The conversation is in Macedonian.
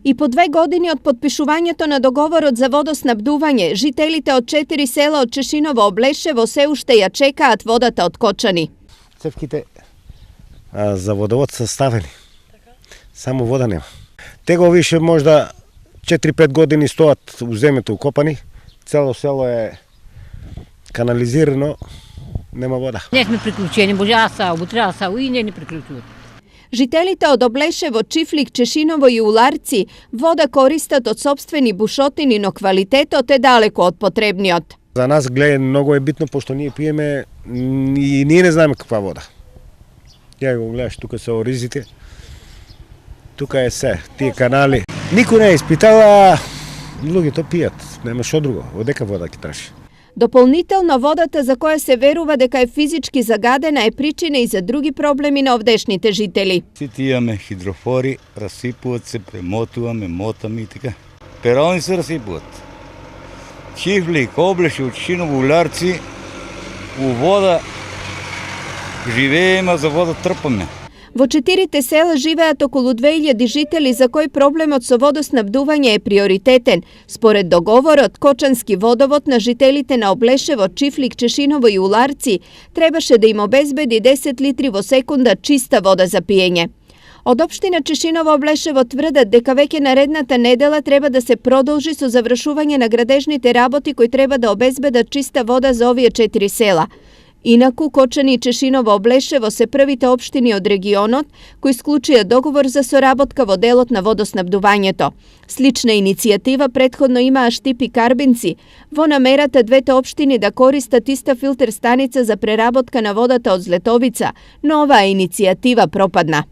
И по 2 години од подпишувањето на договорот за водоснабдување, жителите од 4 села од Чешиново Облешево се уште ја чекаат водата од Кочани. Цевките за водовод се ставени. Само вода нема. Тега више можда 4-5 години стоат у земјето укопани. Цело село е канализирано, нема вода. Не сме приклучени, може утре и не приклучуват. Жителите од Облешево, Чифлик, Чешиново и Уларци вода користат од сопствени бушотини, но квалитетот е далеко од потребниот. За нас гледа многу е битно, пошто ние пиеме и ние не знаеме каква вода. Ја го гледаш, тука се оризите, тука е се, тие канали. Никој не е испитала, луѓето пијат, нема шо друго, одека вода ќе траши. Дополнително, водата за која се верува дека е физички загадена е причина и за други проблеми на овдешните жители. Сите имаме хидрофори, расипуват се, премотуваме, мотаме и така. Перални се расипуват. Чифлик, Облешево, Чешиново, Уларци, у вода живееме, за вода трпаме. Во 4 села живеат околу 2000 жители за кои проблемот со водоснабдување е приоритетен. Според договорот, Кочански водовод на жителите на Облешево, Чифлик, Чешиново и Уларци требаше да им обезбеди 10 литри во секунда чиста вода за пиење. Од општина Чешиново Облешево тврдат дека веќе наредната недела треба да се продолжи со завршување на градежните работи кои треба да обезбедат чиста вода за овие 4 села. Инаку, Кочани и Чешиново Облешево се првите општини од регионот кои склучија договор за соработка во делот на водоснабдувањето. Слична иницијатива претходно имаа Штип и Карбинци, во намерата двете општини да користат иста филтер станица за преработка на водата од Злетовица, но оваа иницијатива пропадна.